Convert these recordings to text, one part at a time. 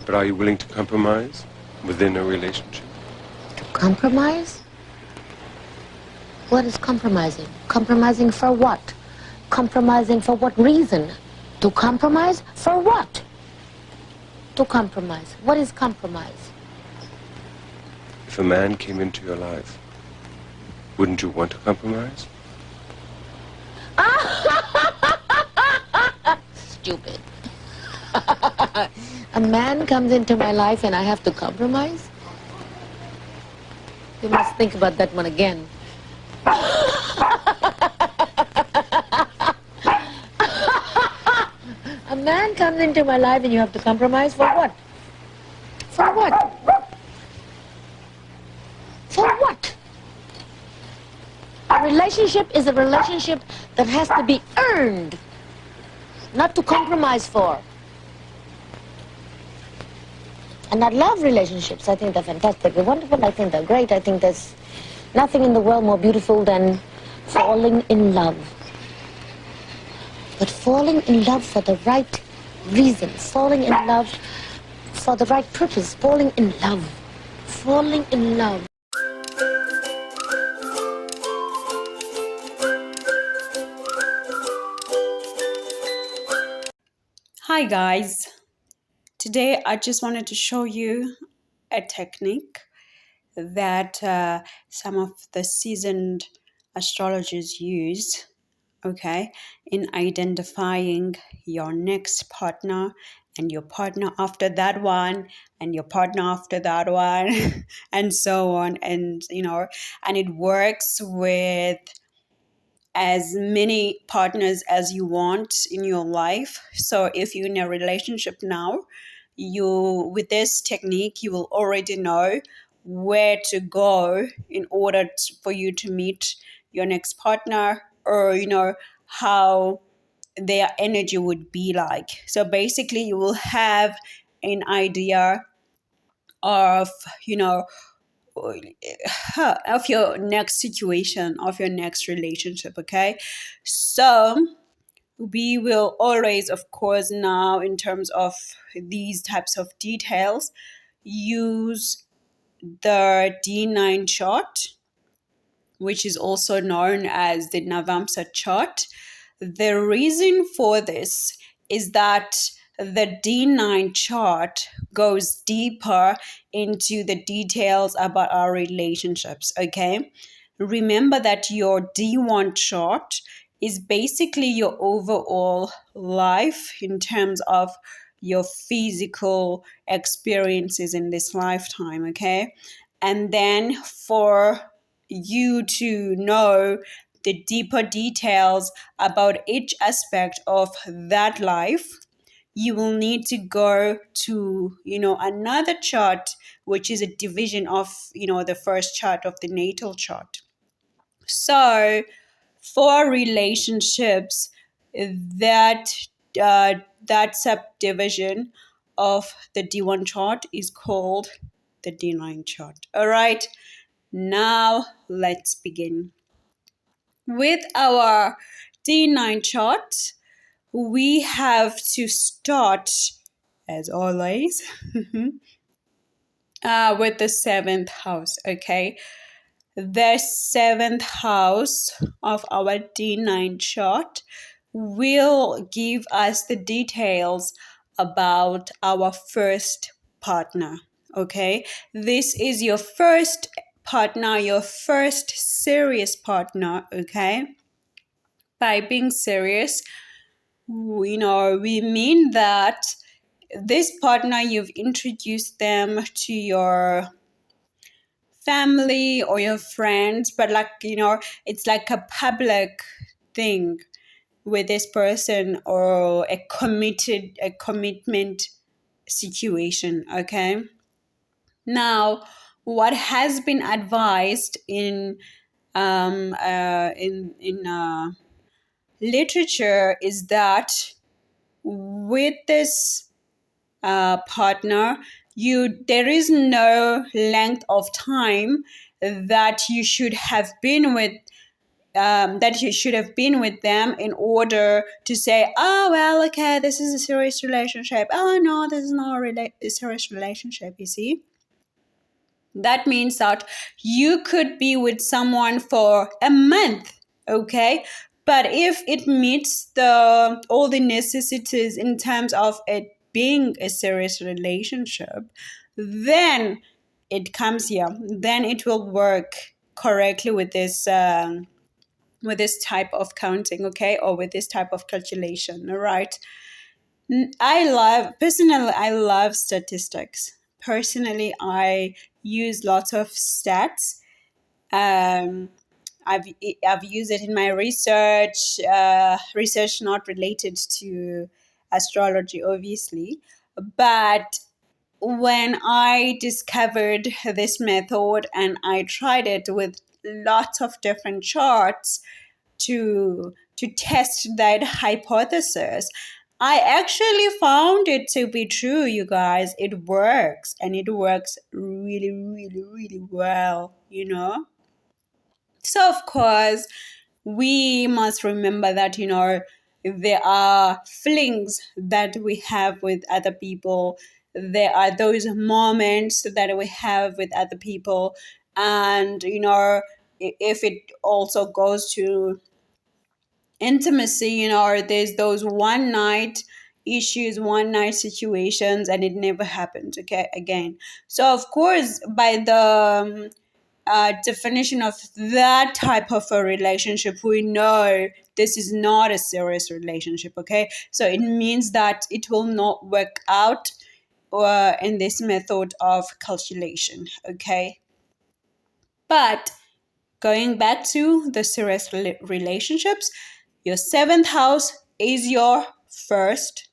But are you willing to compromise within a relationship? To compromise? What is compromising? Compromising for what? Compromising for what reason? To compromise for what? To compromise. What is compromise? If a man came into your life, wouldn't you want to compromise? Stupid. A man comes into my life and I have to compromise? You must think about that one again. A man comes into my life and you have to compromise for what? For what? For what? A relationship is a relationship that has to be earned, not to compromise for. And I love relationships. I think they're fantastic. They're wonderful. I think they're great. I think there's nothing in the world more beautiful than falling in love. But falling in love for the right reason, falling in love for the right purpose, falling in love, falling in love. Hi guys, today I just wanted to show you a technique that some of the seasoned astrologers use, okay, in identifying your next partner and your partner after that one and your partner after that one and so on, and and it works with as many partners as you want in your life. So if you're in a relationship now, you with this technique you will already know where to go in order for you to meet your next partner, or how their energy would be like. So basically you will have an idea of of your next situation, of your next relationship. Okay, so we will always, of course, now in terms of these types of details, use the D9 chart, which is also known as the Navamsa chart. The reason for this is that the D9 chart goes deeper into the details about our relationships, okay? Remember that your D1 chart is basically your overall life in terms of your physical experiences in this lifetime, okay? And then for you to know the deeper details about each aspect of that life, you will need to go to another chart, which is a division of the first chart of the natal chart. So for relationships, that that subdivision of the D1 chart is called the D9 chart. All right, now let's begin. With our D9 chart, we have to start, as always, with the 7th house, okay? The 7th house of our D9 chart will give us the details about our first partner, okay? This is your first partner, your first serious partner, okay? By being serious, we mean that this partner, you've introduced them to your family or your friends, but it's like a public thing with this person, or a commitment situation, okay? Now, what has been advised in literature is that with this partner, there is no length of time that you should have been with that you should have been with them in order to say, oh, well, okay, this is a serious relationship. Oh, no, this is not a serious relationship, you see? That means that you could be with someone for a month, okay? But if it meets all the necessities in terms of it being a serious relationship, then it comes here. Then it will work correctly with this type of counting, okay, or with this type of calculation, all right? I love statistics. Personally, I use lots of stats. Um, I've I've used it in my research. Research not related to astrology, obviously, but when I discovered this method and I tried it with lots of different charts to test that hypothesis, I actually found it to be true, you guys. It works, and it works really, really, really well, you know? So, of course, we must remember that, there are feelings that we have with other people. There are those moments that we have with other people. And, if it also goes to intimacy, there's those one night issues, one night situations, and it never happens, okay, again. So, of course, by the definition of that type of a relationship, we know this is not a serious relationship, okay? So it means that it will not work out in this method of calculation, okay? But going back to the serious relationships, your seventh house is your first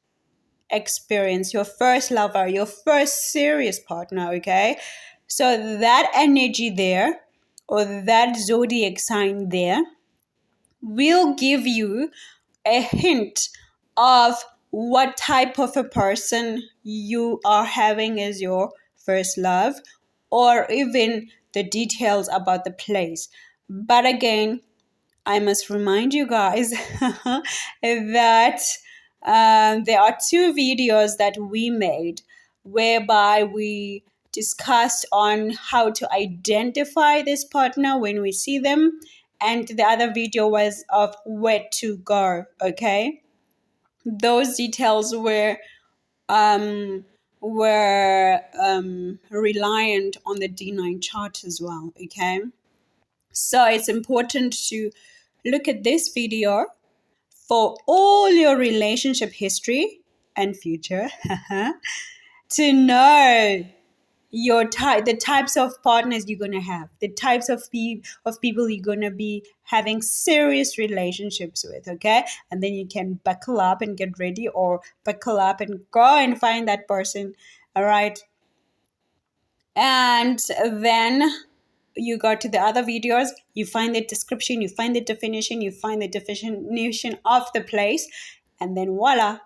experience, your first lover, your first serious partner, okay? So that energy there, or that zodiac sign there, will give you a hint of what type of a person you are having as your first love, or even the details about the place. But again, I must remind you guys that there are two videos that we made whereby we discussed on how to identify this partner when we see them, and the other video was of where to go, okay? Those details were reliant on the D9 chart as well, okay? So it's important to look at this video for all your relationship history and future to know the types of partners you're going to have, the types of people you're going to be having serious relationships with, okay? And then you can buckle up and get ready, or buckle up and go and find that person, all right? And then you go to the other videos, you find the description, you find the definition, you find the definition of the place, and then voila,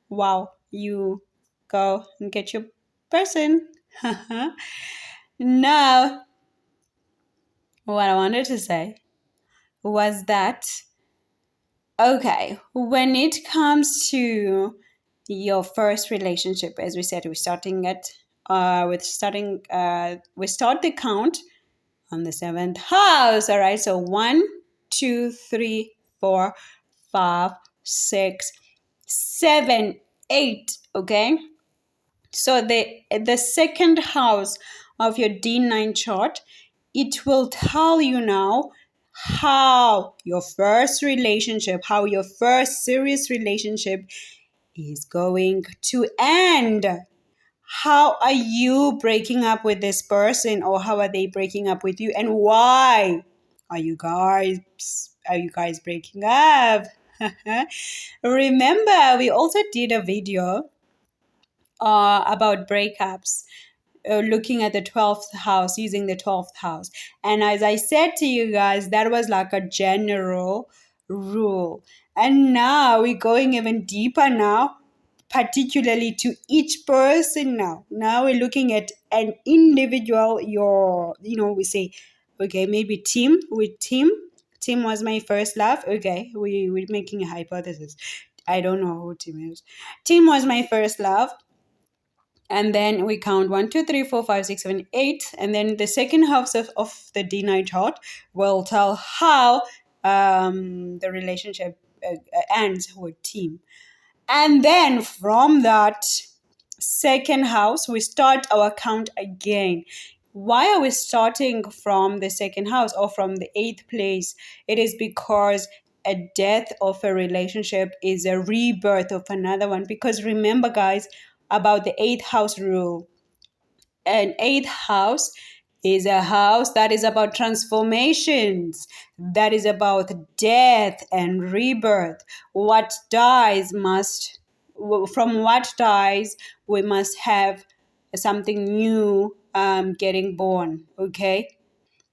wow, you go and get your person. Now, what I wanted to say was that, okay, when it comes to your first relationship, as we said, we start the count on the seventh house. All right, so 1, 2, 3, 4, 5, 6, 7, 8. Okay, so the second house of your D9 chart, it will tell you now how your first relationship, how your first serious relationship is going to end. How are you breaking up with this person, or how are they breaking up with you, and why are you guys breaking up? Remember, we also did a video about breakups, looking at the 12th house, using the 12th house. And as I said to you guys, that was like a general rule. And now we're going even deeper now, particularly to each person now. Now we're looking at an individual, we say, okay, maybe team with team. Tim was my first love. Okay, we're making a hypothesis. I don't know who Tim is. Tim was my first love. And then we count 1, 2, 3, 4, 5, 6, 7, 8. And then the second half of the D9 chart will tell how the relationship ends with Tim. And then from that second house, we start our count again. Why are we starting from the second house or from the 8th place? It is because a death of a relationship is a rebirth of another one. Because remember, guys, about the 8th house rule. An 8th house is a house that is about transformations, that is about death and rebirth. What dies must, from what dies, we must have something new getting born, okay?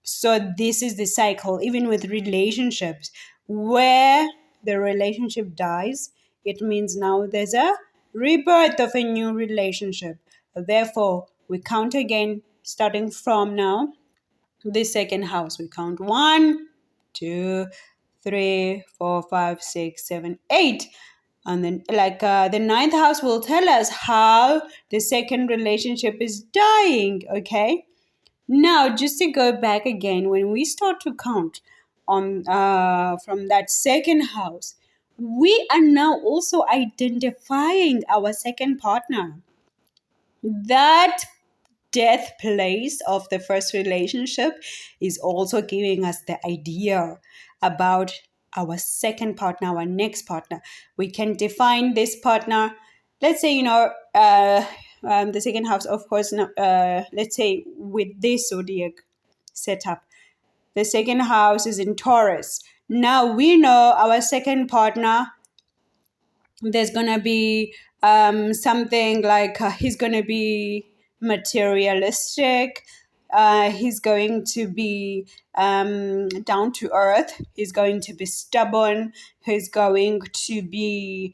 So this is the cycle, even with relationships, where the relationship dies, it means now there's a rebirth of a new relationship. Therefore, we count again, starting from now, the second house. We count 1, 2, 3, 4, 5, 6, 7, 8. And then, the 9th house will tell us how the second relationship is dying, okay? Now, just to go back again, when we start to count on from that second house, we are now also identifying our second partner. That death place of the first relationship is also giving us the idea about our second partner, our next partner. We can define this partner. Let's say, the second house, of course, let's say with this zodiac setup, the second house is in Taurus. Now we know our second partner, there's gonna be something like he's gonna be materialistic, he's going to be down to earth, he's going to be stubborn, he's going to be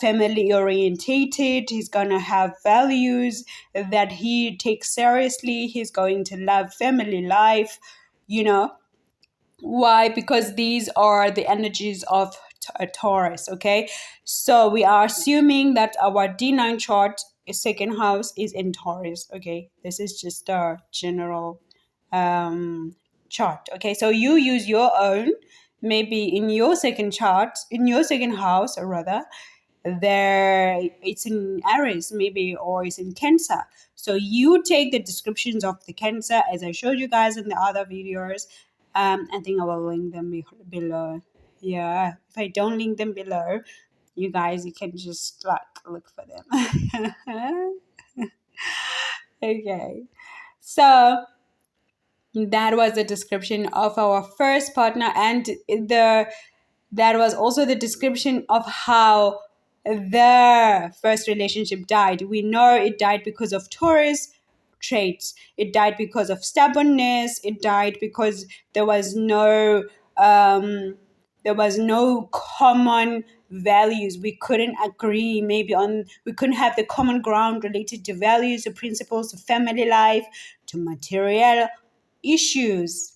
family orientated, he's going to have values that he takes seriously, he's going to love family life, you know. Why? Because these are the energies of a Taurus, okay? So we are assuming that our D9 chart, second house, is in Taurus, okay? This is just a general chart, okay? So you use your own, maybe in your second chart, in your second house, or rather, there it's in Aries maybe, or it's in Cancer. So you take the descriptions of the Cancer as I showed you guys in the other videos. I think I will link them below. Yeah, if I don't link them below, you guys, you can just look for them. Okay, so that was the description of our first partner, and that was also the description of how the first relationship died. We know it died because of Taurus traits. It died because of stubbornness. It died because there was no common values. We couldn't agree we couldn't have the common ground related to values, to principles, to family life, to material issues.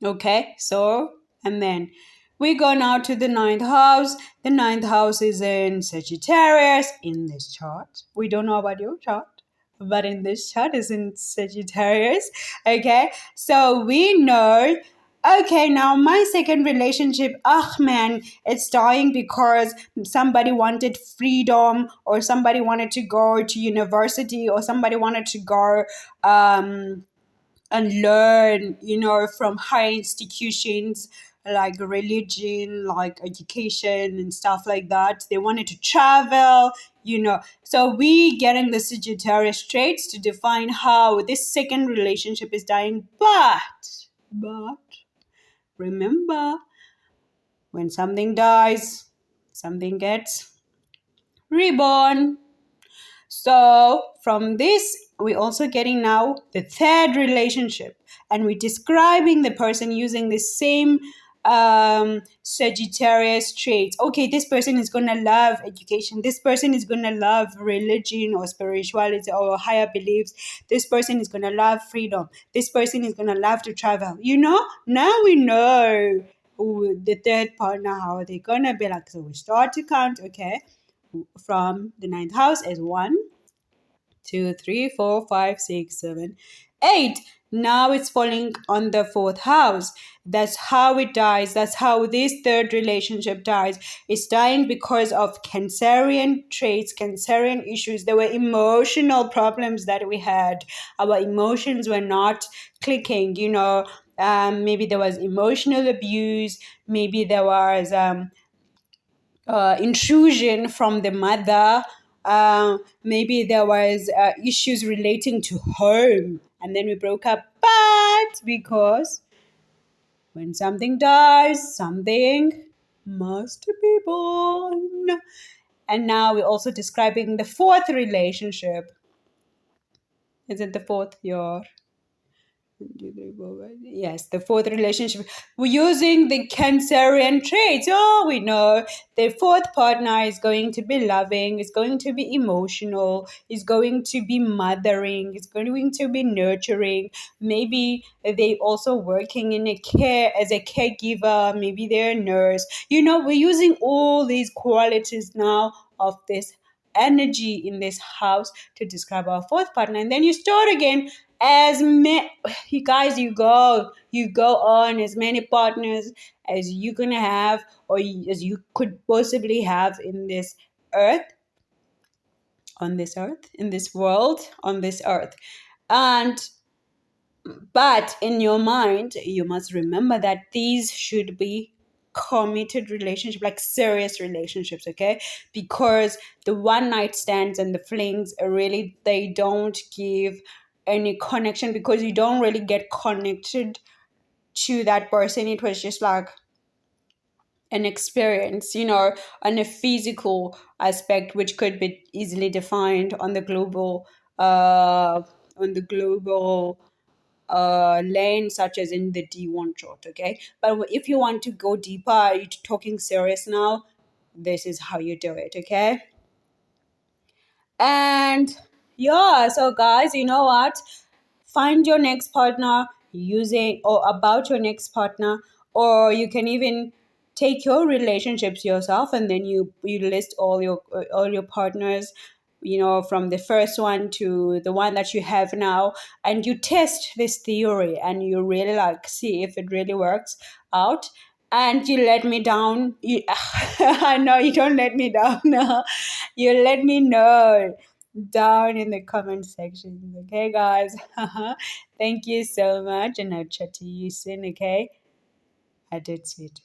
Okay, so, and then we go now to the 9th house. The 9th house is in Sagittarius in this chart. We don't know about your chart, but in this chart is in Sagittarius. Okay, so we know, okay, now my second relationship, man, it's dying because somebody wanted freedom, or somebody wanted to go to university, or somebody wanted to go and learn, from higher institutions like religion, like education and stuff like that. They wanted to travel, So we getting the Sagittarius traits to define how this second relationship is dying. But remember, when something dies, something gets reborn. So from this, we're also getting now the third relationship, and we're describing the person using the same Sagittarius traits. Okay, this person is gonna love education. This person is gonna love religion or spirituality or higher beliefs. This person is gonna love freedom. This person is gonna love to travel. Now we know the third partner how they're gonna be like. So we start to count. Okay, from the ninth house as 1, 2, 3, 4, 5, 6, 7, 8. Now it's falling on the fourth house. That's how it dies. That's how this third relationship dies. It's dying because of Cancerian traits, Cancerian issues. There were emotional problems that we had. Our emotions were not clicking, maybe there was emotional abuse. Maybe there was intrusion from the mother. Maybe there was issues relating to home, and then we broke up. But because when something dies, something must be born. And now we're also describing the fourth relationship. Is it the fourth? Yes, the fourth relationship. We're using the Cancerian traits. Oh, we know the fourth partner is going to be loving, is going to be emotional, is going to be mothering, is going to be nurturing. Maybe they also working in as a caregiver. Maybe they're a nurse. We're using all these qualities now of this energy in this house to describe our fourth partner. And then you start again you guys, you go on as many partners as you're gonna have or as you could possibly have in this world, on this earth. But in your mind, you must remember that these should be committed relationships, like serious relationships, okay? Because the one night stands and the flings really, they don't give any connection, because you don't really get connected to that person. It was just like an experience, on a physical aspect, which could be easily defined on the global lane, such as in the D1 chart, okay? But if you want to go deeper, you're talking serious now, this is how you do it, okay? And yeah, so guys, you know what? Find your next partner using or about your next partner, or you can even take your relationships yourself, and then you list all your partners, from the first one to the one that you have now, and you test this theory and you really see if it really works out. And you let me down. No, you don't let me down. No, you let me know down in the comment section. Okay, guys. Thank you so much, and I'll chat to you soon. Okay, I did it.